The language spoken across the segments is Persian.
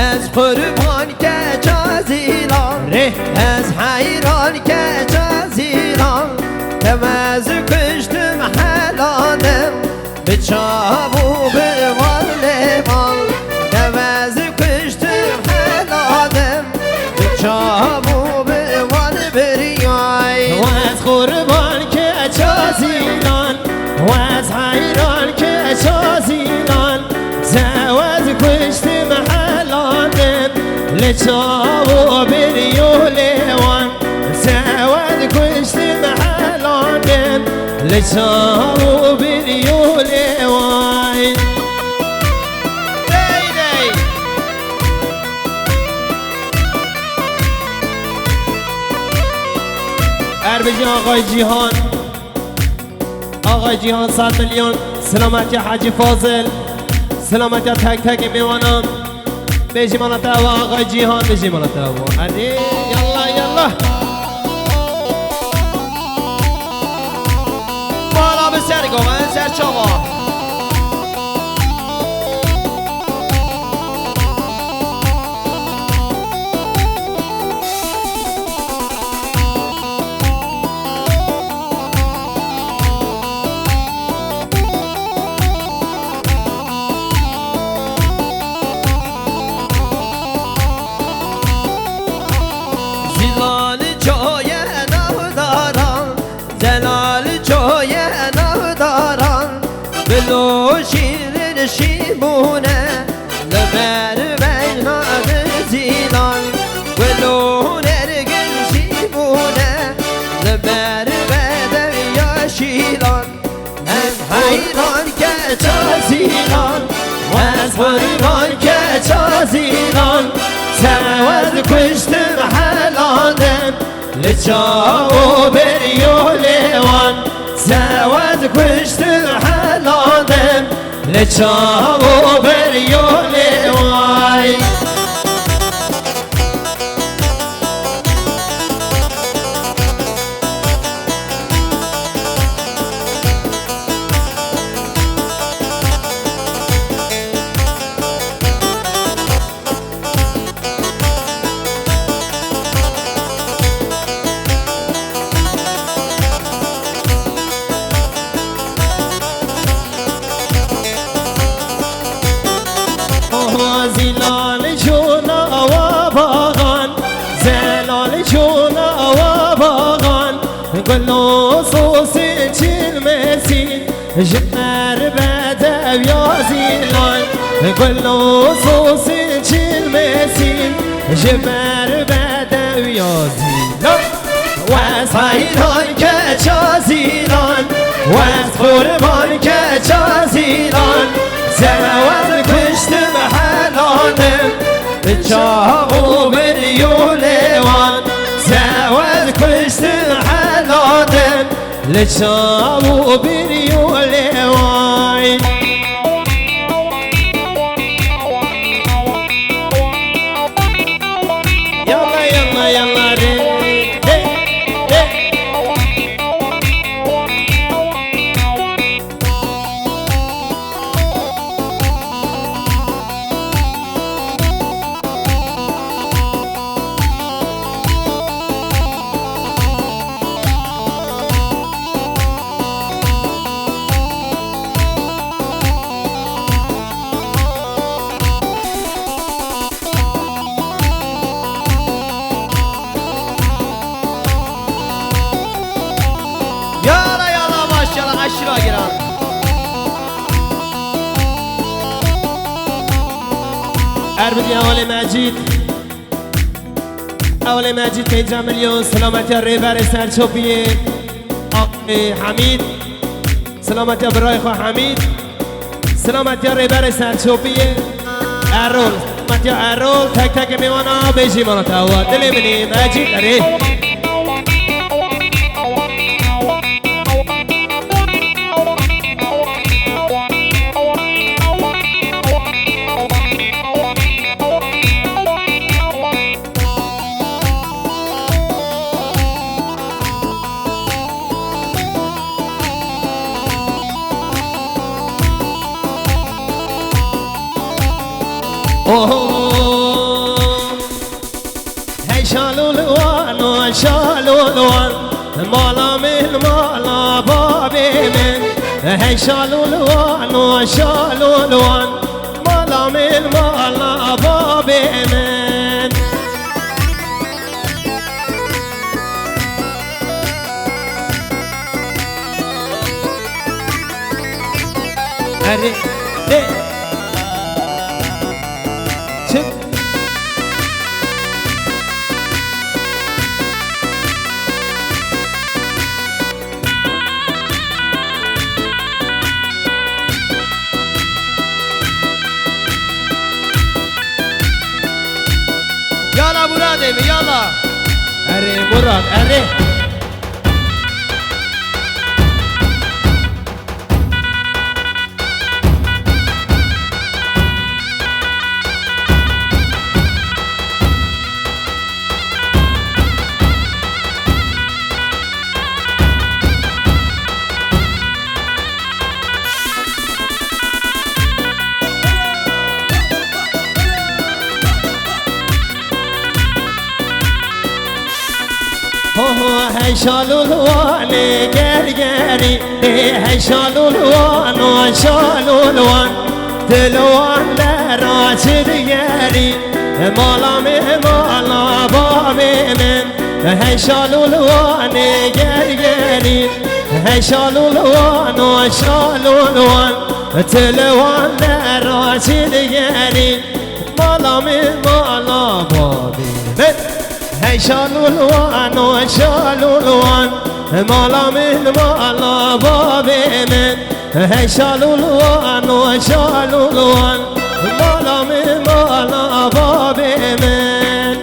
از قربان که جازیلان از حیران که جازیلان کم از کشتم حلالم به چابو به والمان کم از کشتم حلالم به چابو به وال بریای و از قربان که جازیلان و از حیران که جازیلان زواز کشتم حلالم لچاو بریو لیوان زواز کشتم حلالم لچاو بریو لیوان اربجی آقای جیهان 100 میلیون سلامتی حاجی فاضل سلامتی تک تک میوانم بیجی مالا تاوا آقای جیهان بیجی مالا تاوا علی یلا یلا بالا به سر گومن سر چاوا بلو شیرین شیمونه لبر بینا زیلان بلو نرگل شیمونه لبر بدویا شیلان از حیران که چازیلان و از قربان که چازیلان سواد کشتم حلالم لچاو بریو لیوان سواد کشتم حلالم لچاو بریو لیوان زلال جونا و باغان زلال جونا و باغان گلو سوس چیل مسیل جمر بدو یا زیلان گلو سوس چیل مسیل جمر بدو یا زیلان و از حیران که جازیلان و از قربان که جازیلان زواز کشتم حلالم به چاقو بریو لیوان زواز کشتم حلالم لچاو بریو لیوان یلا یلا یلا ری اشرا گیرم اربدی اول مجید 5 میلیون سلامتی ریبر سرچوبی آقای حمید سلامتی برای خواه حمید سلامتی ریبر سرچوبی ارول سلامتی ارول تک تک میوانا بیجی مانا تاوا دلی منی مجید اره اوه شالولوان شالولوان مالا من مالا بابي من شالولوان شالولوان مالا من مالا بابي من أري يلا مراد يلا أري مراد أري هاي شالولوان جرجري هاي شالولوان شالولوان تلوان لراس دياري مالا من مالا بابي من هاي شالولوان جرجري هاي شالولوان شالولوان تلوان لراس دياري مالا من مالا بابي من هاي شالولوان شالولوان مالا من مالا بابي من هاي شالولوان شالولوان مالا من مالا بابي من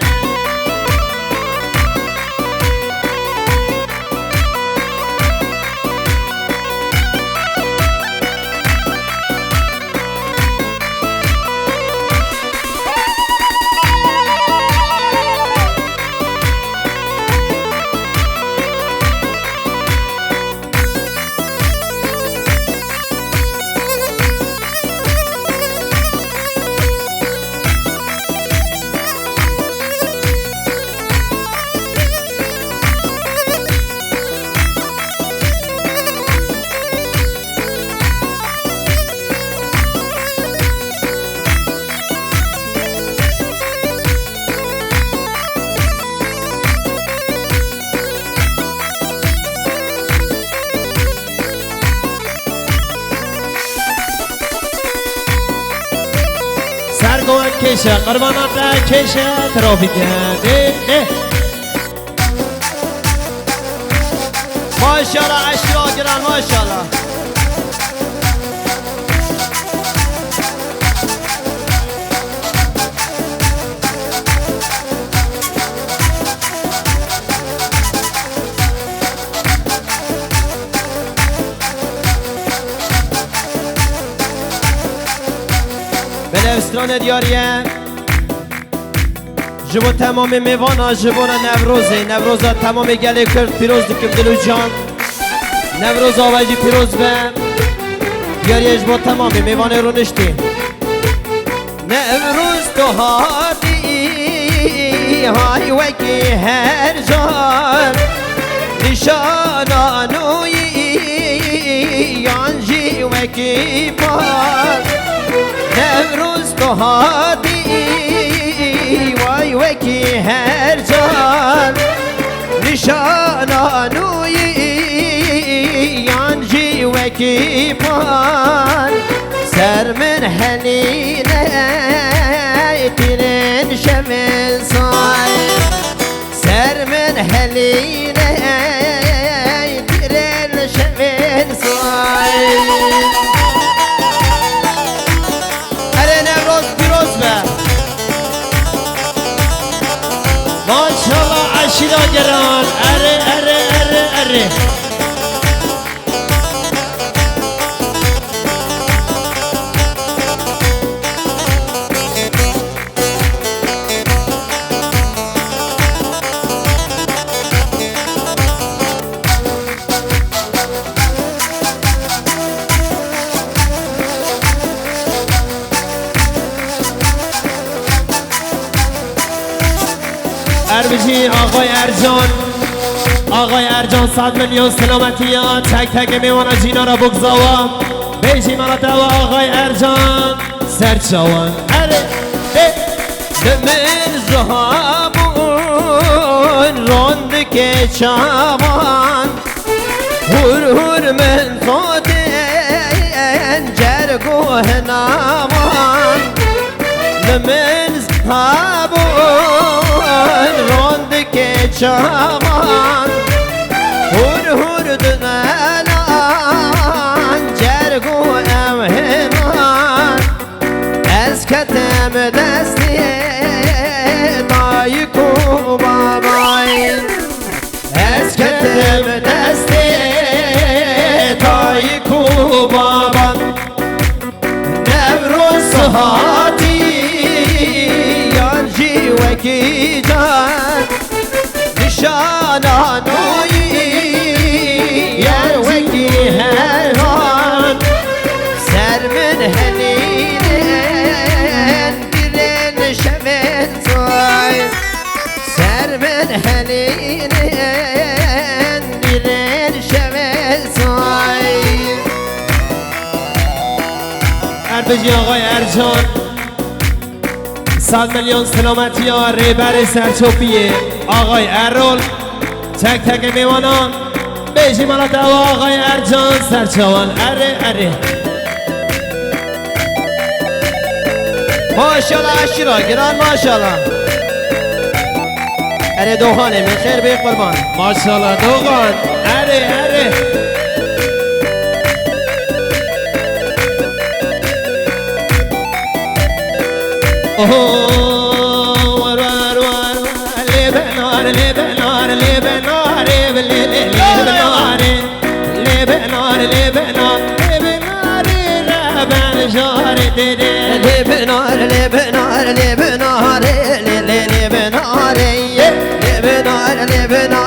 سرگوان کشه قربانات کشه ترافیک ماشاءالله عشرا گران ماشاءالله بلوستان دیاریه جبو تمام میوانا جبونا نوروزا تمام گله کرد پیروز دکم دلو جان نوروز آواجی پیروز به دیاریه جبو تمام میوانه رو نشتی نوروز تو هاتی های وکی هر جان نشانانوی یانجی وکی پار نوروز تو هاتی وای وکی هر جان نشانانوی یانجی وکی پار سر من حنینه ترین شمل صای سر من حنینه ترین شمل صای اره نوروز پیروز به ماشاءالله عشیرا گران اره اره اره اره بشی آقای ارجان، آقای ارجان 100 میلیون سلامتی ها، تک تک میوانا جینا را بگذاوا بیشی مالا توا آقای ارجان سرچوان اره من زهابون روند که چاوان هور هور من خودن جرگوه ناوان من زهابون روند که چاوان هور هور دنالان جرگوه امهمان از کتم دستی دایکو بابای از کتم دستی دایکو بابا نوروز هاتی یانجی وکی جان نشانانوی یان وکی هران سر من هنینن دیرن شمن زوی سر من هنینن دیرن شمن زوی بجی آقای ارجان 100 میلیون سلامتی ها ریبر سرچوبیه آقای ارول تک تک میوانان بیشی مالا دوا آقای ارجان سرچوان اره اره ماشاءالله اشرا گران ماشاءالله اره دوخانه من خیر به قربان ماشاءالله دوغان اره اره لبنان لبنان لبنان لبنان لبنان لبنان لبنان لبن جار دیده لبنان لبنان لبنان لبنان لبنان